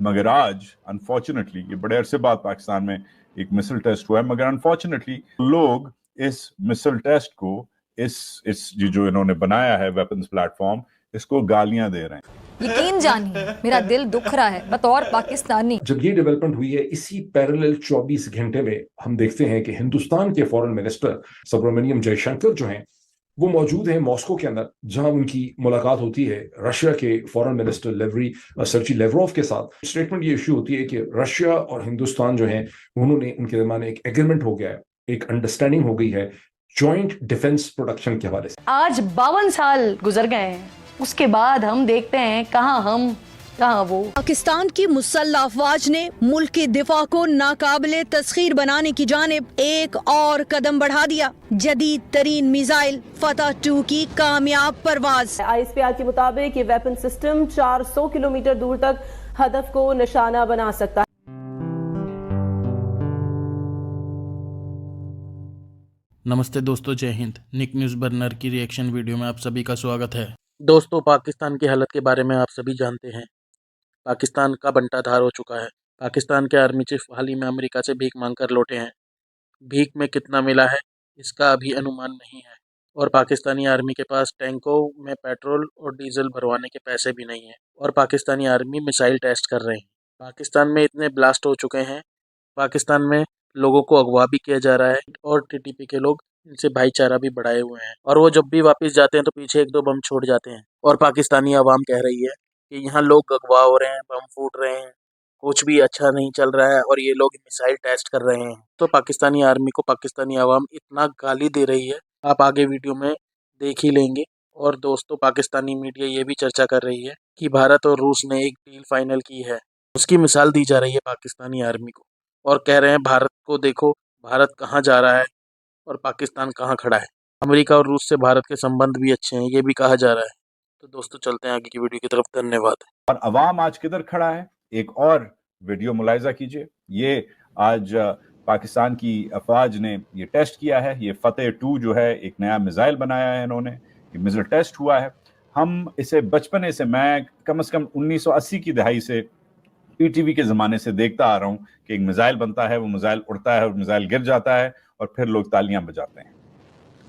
मगर आज अनफॉर्चुनेटली ये बड़े अरसे बाद पाकिस्तान में एक मिसाइल टेस्ट हुआ है, मगर अनफॉर्चुनेटली लोग इस मिसाइल टेस्ट को इस जो इन्होंने बनाया है वेपन्स प्लेटफॉर्म, इसको गालियां दे रहे हैं। यकीन जानिए मेरा दिल दुख रहा है बतौर पाकिस्तानी। जब ये डेवलपमेंट हुई है, इसी पैरेलल 24 घंटे में हम देखते हैं कि हिंदुस्तान के फॉरेन मिनिस्टर सुब्रमण्यम जयशंकर जो हैं वो मौजूद हैं मॉस्को के अंदर, जहां उनकी मुलाकात होती है रशिया के फॉरेन मिनिस्टर सर्जी लेवरोव के साथ। स्टेटमेंट ये इशू होती है कि रशिया और हिंदुस्तान जो हैं उन्होंने उनके दरमियान एक एग्रीमेंट हो गया है, एक अंडरस्टैंडिंग हो गई है जॉइंट डिफेंस प्रोडक्शन के हवाले से। आज 52 साल गुजर गए हैं, उसके बाद हम देखते हैं कहाँ हम कहाँ वो। पाकिस्तान की मुसल्लह अफवाज ने मुल्क की दिफा को नाकाबिले तस्खीर बनाने की जानिब एक और कदम बढ़ा दिया। जदीद तरीन मिसाइल फतह 2 की कामयाब परवाज। ISPR के मुताबिक ये वेपन सिस्टम 400 किलोमीटर दूर तक हदफ को निशाना बना सकता है। नमस्ते दोस्तों, जय हिंद। निक न्यूज़ बर्नर की रिएक्शन वीडियो में आप सभी का स्वागत है। दोस्तों, पाकिस्तान की हालत के बारे में आप सभी जानते हैं। पाकिस्तान का बंटाधार हो चुका है। पाकिस्तान के आर्मी चीफ हाल ही में अमेरिका से भीख मांगकर लौटे हैं। भीख में कितना मिला है इसका अभी अनुमान नहीं है, और पाकिस्तानी आर्मी के पास टैंकों में पेट्रोल और डीजल भरवाने के पैसे भी नहीं हैं, और पाकिस्तानी आर्मी मिसाइल टेस्ट कर रहे हैं। पाकिस्तान में इतने ब्लास्ट हो चुके हैं, पाकिस्तान में लोगों को अगवा भी किया जा रहा है, और TTP के लोग इनसे भाईचारा भी बढ़ाए हुए हैं, और वो जब भी वापस जाते हैं तो पीछे 1-2 बम छोड़ जाते हैं। और पाकिस्तानी आवाम कह रही है कि यहाँ लोग अगवा हो रहे हैं, बम फूट रहे हैं, कुछ भी अच्छा नहीं चल रहा है, और ये लोग मिसाइल टेस्ट कर रहे हैं। तो पाकिस्तानी आर्मी को पाकिस्तानी आवाम इतना गाली दे रही है, आप आगे वीडियो में देख ही लेंगे। और दोस्तों, पाकिस्तानी मीडिया ये भी चर्चा कर रही है कि भारत और रूस ने एक डील फाइनल की है, उसकी मिसाल दी जा रही है पाकिस्तानी आर्मी को, और कह रहे हैं भारत को देखो, भारत कहाँ जा रहा है और पाकिस्तान कहाँ खड़ा है। अमेरिका और रूस से भारत के संबंध भी अच्छे हैं, ये भी कहा जा रहा है। तो दोस्तों, चलते हैं आगे की वीडियो की तरफ। धन्यवाद। और अवाम आज किधर खड़ा है, एक और वीडियो मुलाहिजा कीजिए। ये आज पाकिस्तान की अफवाज ने ये टेस्ट किया है। ये फतेह 2 जो है, एक नया मिसाइल बनाया है इन्होंने, ये मिसाइल टेस्ट हुआ है। हम इसे बचपने से, मैं कम से कम 1980 की दहाई से PTV के ज़माने से देखता आ रहा हूँ कि एक मिसाइल बनता है, वो मिसाइल उड़ता है और मिसाइल गिर जाता है और फिर लोग तालियां बजाते हैं।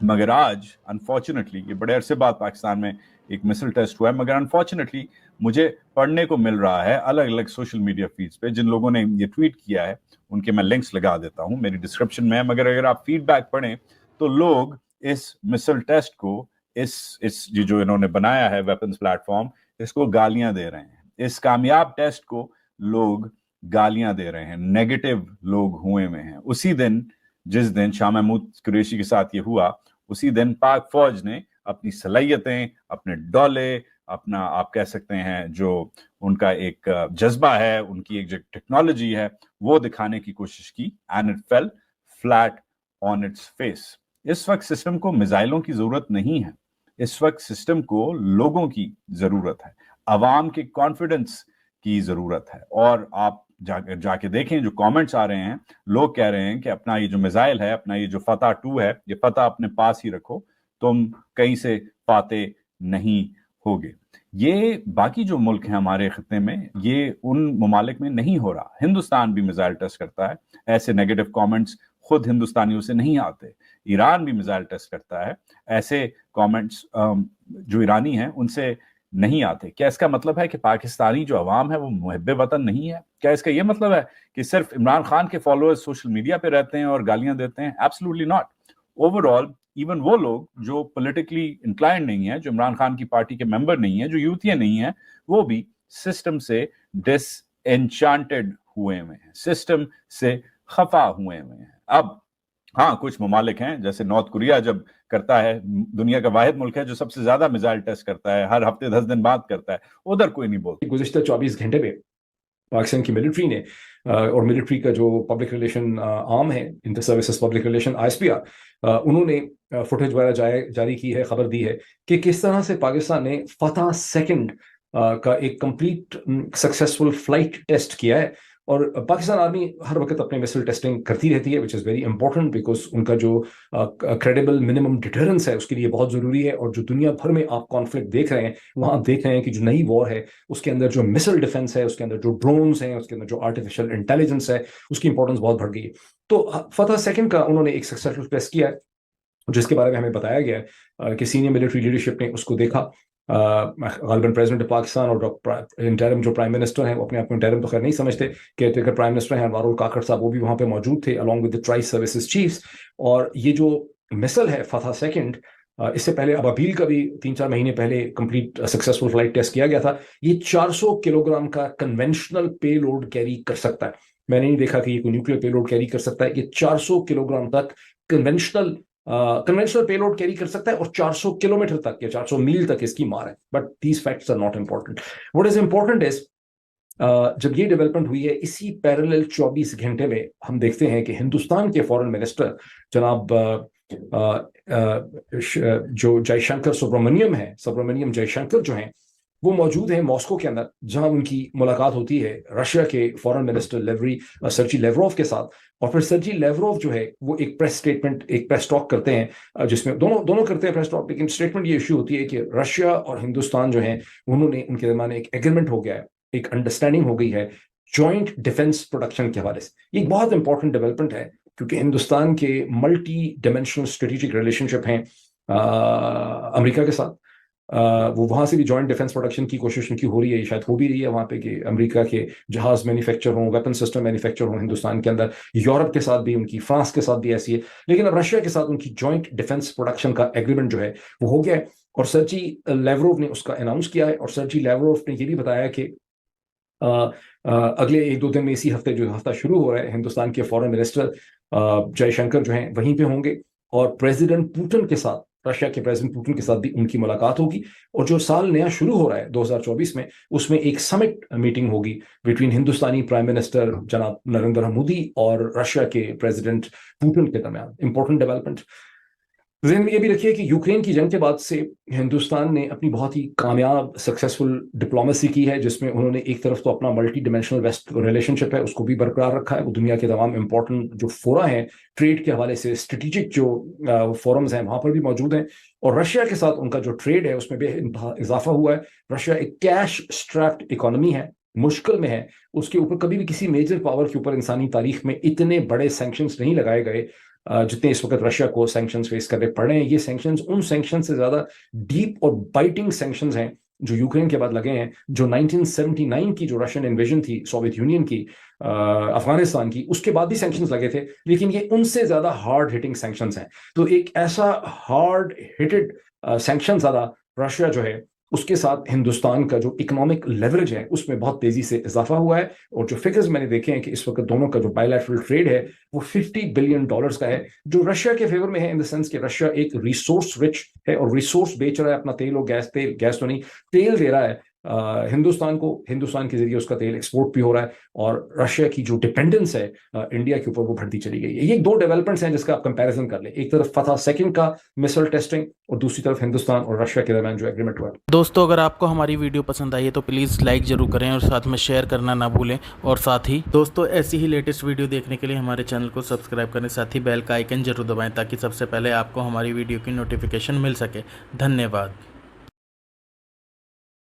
मगर आज अनफॉर्चुनेटली ये बड़े अरसे बाद पाकिस्तान में एक मिसाइल टेस्ट हुआ है, मगर अनफॉर्चुनेटली मुझे पढ़ने को मिल रहा है अलग अलग सोशल मीडिया फीड्स पे, जिन लोगों ने ये ट्वीट किया है उनके मैं लिंक्स लगा देता हूँ मेरी डिस्क्रिप्शन में। मगर अगर आप फीडबैक पढ़ें तो लोग इस मिसाइल टेस्ट को, इस जो इन्होंने बनाया है वेपन्स प्लेटफॉर्म, इसको गालियां दे रहे हैं। इस कामयाब टेस्ट को लोग गालियां दे रहे हैं, नेगेटिव लोग हुए में हैं। उसी दिन, जिस दिन शाह महमूद कुरैशी के साथ ये हुआ, उसी दिन पाक फौज ने अपनी सलाहियतें, अपने डोले, अपना आप कह सकते हैं जो उनका एक जज्बा है, उनकी एक जो टेक्नोलॉजी है, वो दिखाने की कोशिश की, and it fail flat on its face. इस वक्त सिस्टम को मिसाइलों की जरूरत नहीं है, इस वक्त सिस्टम को लोगों की जरूरत है, अवाम के कॉन्फिडेंस की जरूरत है। और आप जाके देखें जो कमेंट्स आ रहे हैं, लोग कह रहे हैं कि अपना ये जो मिसाइल है, अपना ये जो फतह 2 है, ये फतह अपने पास ही रखो, तुम कहीं से फाते नहीं होगे। ये बाकी जो मुल्क हैं हमारे खत्ते में, ये उन ममालिक में नहीं हो रहा। हिंदुस्तान भी मिसाइल टेस्ट करता है, ऐसे नेगेटिव कमेंट्स खुद हिंदुस्तानियों से नहीं आते। ईरान भी मिसाइल टेस्ट करता है, ऐसे कमेंट्स जो ईरानी हैं उनसे नहीं आते। क्या इसका मतलब है कि पाकिस्तानी जो अवाम है वो मुहब्बे वतन नहीं है? क्या इसका ये मतलब है कि सिर्फ इमरान खान के फॉलोअर्स सोशल मीडिया पे रहते हैं और गालियां देते हैं? Absolutely not. ओवरऑल इवन वो लोग जो पॉलिटिकली इंक्लाइंड नहीं है, जो इमरान खान की पार्टी के मेंबर नहीं है, जो यूथिया नहीं है, वो भी सिस्टम से डिसएन्चांटेड हुए हुए हैं, सिस्टम से खफा हुए हुए हैं। अब हाँ, कुछ ममालिक हैं जैसे नॉर्थ कोरिया जब करता है, दुनिया का वाहिद मुल्क है जो सबसे ज्यादा मिसाइल टेस्ट करता है, हर हफ्ते 10 दिन बाद करता है, उधर कोई नहीं बोलता। गुज़िश्ता 24 घंटे में पाकिस्तान की मिलिट्री ने और मिलिट्री का जो पब्लिक रिलेशन आर्म है, inter services public relation ISPR, उन्होंने फुटेज वगैरह जारी की है, खबर दी है कि किस तरह से पाकिस्तान ने फतह 2 का एक कंप्लीट सक्सेसफुल फ्लाइट टेस्ट किया है, اور پاکستان آرمی ہر وقت اپنے मिसाइल ٹیسٹنگ کرتی رہتی ہے which is very important because ان کا جو کریڈیبل منیمم ڈیٹرنس ہے اس کے لیے بہت ضروری ہے. اور جو دنیا بھر میں آپ کانفلکٹ دیکھ رہے ہیں وہاں آپ دیکھ رہے ہیں کہ جو نئی وار ہے اس کے اندر جو misaइل ڈیفنس ہے, اس کے اندر جو ڈرونز ہیں, اس کے اندر جو آرٹیفیشل انٹیلیجنس ہے, اس کی امپورٹنس بہت بڑھ گئی ہے. تو فتح سیکنڈ کا انہوں نے ایک سکسیسفل ٹیسٹ کیا ہے جس کے بارے میں ہمیں بتایا گیا ہے کہ سینئر ملٹری لیڈرشپ نے اس کو دیکھا. غالباً پریزیڈنٹ پاکستان اور انٹرم جو پرائم منسٹر ہیں وہ اپنے آپ کو انٹرم تو خیر نہیں سمجھتے, کیئر پرائم منسٹر ہیں انوار الکاکڑ صاحب, وہ بھی وہاں پہ موجود تھے along with the tri services chiefs. اور یہ جو مثل ہے فتح سیکنڈ, اس سے پہلے ابابیل کا بھی 3-4 مہینے پہلے کمپلیٹ سکسیسفل فلائٹ ٹیسٹ کیا گیا تھا. یہ 400 کلو گرام کا کنونشنل پے لوڈ کیری کر سکتا ہے. میں نے نہیں دیکھا کہ یہ کوئی نیوکلیر پے لوڈ کیری کر سکتا ہے. یہ 400 کلو گرام تک کنونشنل پے لوڈ کیری کر سکتا ہے اور 400 کلومیٹر تک یا 400 میل تک اس کی مار ہے. But these facts are not important. What is important is جب یہ ڈیولپمنٹ ہوئی ہے اسی پیرلل 24 گھنٹے میں ہم دیکھتے ہیں کہ ہندوستان کے فورن منسٹر جناب جو جے شنکر سبرامنیم جے شنکر جو ہیں وہ موجود ہیں ماسکو کے اندر, جہاں ان کی ملاقات ہوتی ہے رشیا کے فورن منسٹر سرجی لیوروف کے ساتھ. اور پھر سرجی لیوروف جو ہے وہ ایک پریس اسٹیٹمنٹ, ایک پریس ٹاک کرتے ہیں جس میں دونوں کرتے ہیں پریس ٹاک, لیکن اسٹیٹمنٹ یہ ایشو ہوتی ہے کہ رشیا اور ہندوستان جو ہیں انہوں نے ان کے درمیان ایک ایگریمنٹ ہو گیا ہے, ایک انڈرسٹینڈنگ ہو گئی ہے جوائنٹ ڈیفنس پروڈکشن کے حوالے سے. یہ ایک بہت امپورٹنٹ ڈیولپمنٹ ہے کیونکہ ہندوستان کے ملٹی ڈائمینشنل اسٹریٹجک ریلیشن شپ ہیں امریکہ کے ساتھ. وہ وہاں سے بھی جوائنٹ ڈیفنس پروڈکشن کی کوشش ان کی ہو رہی ہے, شاید ہو بھی رہی ہے وہاں پہ کہ امریکہ کے جہاز مینوفیکچر ہوں, ویپن سسٹم مینوفیکچر ہوں ہندوستان کے اندر. یورپ کے ساتھ بھی ان کی, فرانس کے ساتھ بھی ایسی ہے, لیکن اب رشیا کے ساتھ ان کی جوائنٹ ڈیفنس پروڈکشن کا ایگریمنٹ جو ہے وہ ہو گیا ہے. اور سرجی لیوروف نے اس کا اناؤنس کیا ہے. اور سرجی لیوروف نے یہ بھی بتایا کہ اگلے 1-2 دن میں اسی ہفتے جو ہفتہ شروع ہو رہا ہے ہندوستان کے فورن منسٹر جے شنکر جو ہیں وہیں پہ ہوں گے اور پریزیڈنٹ پوٹن کے ساتھ, رشیا کے پریزیڈنٹ پوٹن کے ساتھ بھی ان کی ملاقات ہوگی. اور جو سال نیا شروع ہو رہا ہے 2024 میں, اس میں ایک سمٹ میٹنگ ہوگی بٹوین ہندوستانی پرائم منسٹر جناب نریندر مودی اور رشیا کے پریزیڈنٹ پوٹن کے درمیان. Important development. ذہن میں یہ بھی رکھیے کہ یوکرین کی جنگ کے بعد سے ہندوستان نے اپنی بہت ہی کامیاب سکسیسفل ڈپلومیسی کی ہے, جس میں انہوں نے ایک طرف تو اپنا ملٹی ڈائمینشنل ویسٹ ریلیشن شپ ہے اس کو بھی برقرار رکھا ہے. وہ دنیا کے تمام امپورٹنٹ جو فورا ہیں ٹریڈ کے حوالے سے, اسٹریٹجک جو فورمز ہیں وہاں پر بھی موجود ہیں. اور رشیا کے ساتھ ان کا جو ٹریڈ ہے اس میں بے انتہا اضافہ ہوا ہے. رشیا ایک کیش اسٹریپڈ اکانومی ہے, مشکل میں ہے. اس کے اوپر کبھی بھی کسی میجر پاور کے اوپر انسانی تاریخ میں اتنے بڑے سینکشنز نہیں لگائے گئے جتنے اس وقت رشیا کو سینکشنز فیس کرنے پڑ رہے ہیں. یہ سینکشنز ان سینکشنز سے زیادہ ڈیپ اور بائٹنگ سینکشنز ہیں جو یوکرین کے بعد لگے ہیں, جو 1979 کی جو رشین انویژن تھی سوویت یونین کی افغانستان کی, اس کے بعد بھی سینکشنز لگے تھے, لیکن یہ ان سے زیادہ ہارڈ ہٹنگ سینکشنز ہیں. تو ایک ایسا ہارڈ ہٹڈ سینکشن زیادہ رشیا جو ہے اس کے ساتھ ہندوستان کا جو اکنامک لیوریج ہے اس میں بہت تیزی سے اضافہ ہوا ہے. اور جو فگرز میں نے دیکھے ہیں کہ اس وقت دونوں کا جو بائی لیٹرل ٹریڈ ہے وہ $50 بلین کا ہے, جو رشیا کے فیور میں ہے ان دا سینس کہ رشیا ایک ریسورس رچ ہے اور ریسورس بیچ رہا ہے اپنا تیل اور گیس تو نہیں, تیل دے رہا ہے ہندوستان کو. ہندوستان کے ذریعے اس کا تیل ایکسپورٹ بھی ہو رہا ہے اور رشیا کی جو ڈیپینڈنس ہے انڈیا کے اوپر وہ بڑھتی چلی گئی ہے. یہ 2 ڈیولپمنٹس ہیں جس کا آپ کمپیریزن کر لیں, ایک طرف فتح سیکنڈ کا مثل ٹیسٹنگ اور دوسری طرف ہندوستان اور رشیا کے درمیان جو ایگریمنٹ ہوا ہے. دوستو اگر آپ کو ہماری ویڈیو پسند آئی ہے تو پلیز لائک ضرور کریں اور ساتھ میں شیئر کرنا نہ بھولیں. اور ساتھ ہی دوستو ایسی ہی لیٹسٹ ویڈیو دیکھنے کے لیے ہمارے چینل کو سبسکرائب کریں, ساتھ ہی بیل کا آئیکن ضرور دبائیں تاکہ سب سے پہلے آپ کو ہماری ویڈیو کی نوٹیفیکیشن مل سکے. دھنیہ واد.